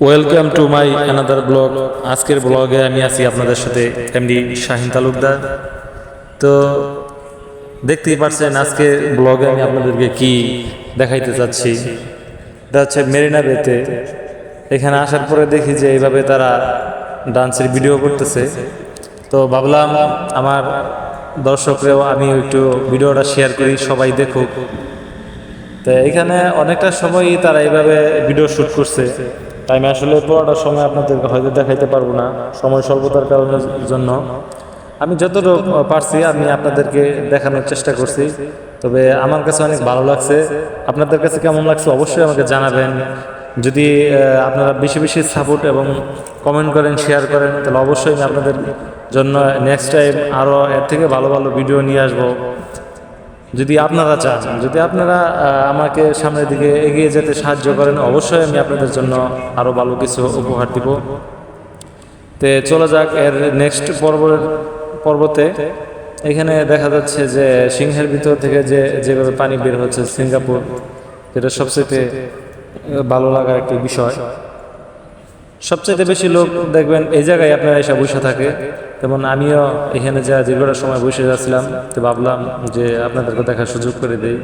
Welcome to my another blog. আজকের ব্লগে আমি আছি আপনাদের সাথে এমডি শাহিন তালুকদার। তো দেখতেই পাচ্ছেন আজকে ব্লগে আমি আপনাদেরকে কি দেখাইতে চাচ্ছি। এটা হচ্ছে মেরিনা বেতে। এখানে আসার পরে দেখি যে এইভাবে তারা ডান্সের ভিডিও করতেছে। তো ভাবলাম আমার দর্শকরাও আমি একটু ভিডিওটা শেয়ার করি, সবাই দেখুক। তো এখানে অনেকটা সময়ই তারা এইভাবে ভিডিও শ্যুট করছে। তাই আমি আসলে পুরোটা সময় আপনাদেরকে হয়তো দেখাইতে পারবো না, সময় স্বল্পতার কারণের জন্য। আমি যতটুকু পারছি আমি আপনাদেরকে দেখানোর চেষ্টা করছি। তবে আমার কাছে অনেক ভালো লাগছে। আপনাদের কাছে কেমন লাগছে অবশ্যই আমাকে জানাবেন। যদি আপনারা বেশি বেশি সাপোর্ট এবং কমেন্ট করেন, শেয়ার করেন, তাহলে অবশ্যই আমি আপনাদের জন্য নেক্সট টাইম আরও এর থেকে ভালো ভালো ভিডিও নিয়ে আসবো। যদি আপনারা চান, যদি আপনারা আমাকে সামনের দিকে এগিয়ে যেতে সাহায্য করেন, অবশ্যই আমি আপনাদের জন্য আরও ভালো কিছু উপহার দিব। তে চলে যাক এর নেক্সট পর্বতে। এখানে দেখা যাচ্ছে যে সিংহের ভিতর থেকে যেভাবে পানি বের হচ্ছে সিঙ্গাপুর, যেটা সবচেয়ে ভালো লাগার একটি বিষয়। সবচেয়ে বেশি লোক দেখবেন এই জায়গায় আপনারা এসে বসে থাকে। তেমন আমিও এখানে যা দীর্ঘটা সময় বসে যাচ্ছিলাম, তো ভাবলাম যে আপনাদেরকে দেখার সুযোগ করে দিই।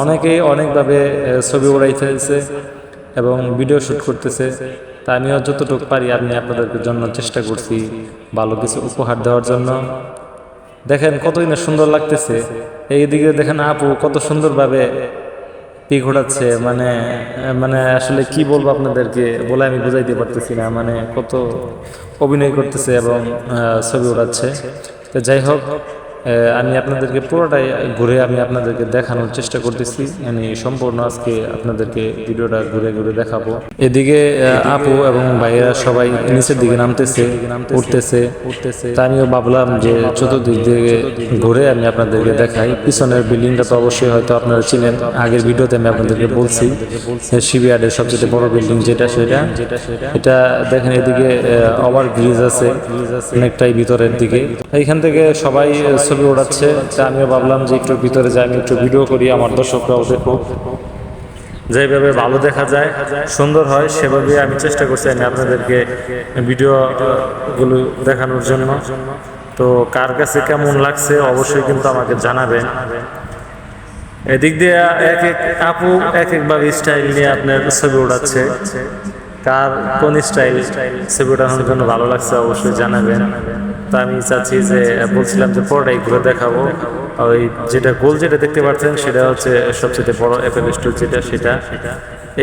অনেকেই অনেকভাবে ছবি উড়াই ফেলছে এবং ভিডিও শ্যুট করতেছে। তা আমিও যতটুকু পারি আমি আপনাদের জন্য চেষ্টা করছি ভালো কিছু উপহার দেওয়ার জন্য। দেখেন কতই না সুন্দর লাগতেছে। এইদিকে দেখেন আপু কত সুন্দরভাবে পিক ঘোরাচ্ছে। মানে আসলে কি বলবো আপনাদেরকে, বলে আমি বুঝাইতে পারতেছি না। মানে কত অভিনয় করতেছে এবং ছবি ওড়াচ্ছে। তো যাই হোক, আমি আপনাদেরকে পুরোটাই ঘুরে আমি আপনাদেরকে দেখানোর চেষ্টা করতেছি। আমি সম্পূর্ণ আজকে আপনাদেরকে ভিডিওটা ঘুরে ঘুরে দেখাবো। এদিকে আপু এবং ভাইয়েরা সবাই নিচের দিকে উঠতেছে। তা আমিও ভাবলাম যে চতুর্দিক দিকে ঘুরে আমি আপনাদেরকে দেখাই। পিছনের বিল্ডিংটা তো অবশ্যই হয়তো আপনারা চিনেন, আগের ভিডিওতে আমি আপনাদেরকে বলছি। শিবইয়ার্ডের সবচেয়ে বড় বিল্ডিং যেটা, এটা দেখেন। এদিকে ওভার ব্রিজ আছে অনেকটাই ভিতরের দিকে। এইখান থেকে সবাই ছবি ওড়াচ্ছে। তা আমিও ভাবলাম যে একটু ভিতরে যাই, আমি একটু ভিডিও করি, আমার দর্শকরাও দেখুক। যেভাবে ভালো দেখা যায়, সুন্দর হয়, সেভাবে আমি চেষ্টা করছি আমি আপনাদেরকে ভিডিওগুলো দেখানোর জন্য। তো কার কাছে কেমন লাগছে অবশ্যই কিন্তু আমাকে জানাবেন। এদিক দিয়ে এক এক আপু এক একভাবে স্টাইল নিয়ে আপনার ছবি ওড়াচ্ছে। কার কোন স্টাইল ছবি ওঠানোর জন্য ভালো লাগছে অবশ্যই জানাবেন। তা আমি চাচ্ছি যে বলছিলাম যে পরটাই ঘুরে দেখাবো। ওই যেটা গোল যেটা দেখতে পাচ্ছেন সেটা হচ্ছে সবচেয়ে বড় অ্যাপেল স্টোর সেটা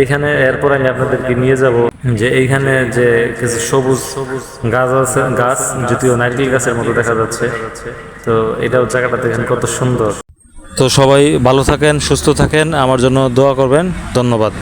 এইখানে। এরপর আমি আপনাদেরকে নিয়ে যাব যে এইখানে যে কিছু সবুজ গাছ আছে, গাছ যদিও নারকেল গাছের মতো দেখা যাচ্ছে। তো এটাও জায়গাটা দেখেন কত সুন্দর। তো সবাই ভালো থাকেন, সুস্থ থাকেন, আমার জন্য দোয়া করবেন। ধন্যবাদ।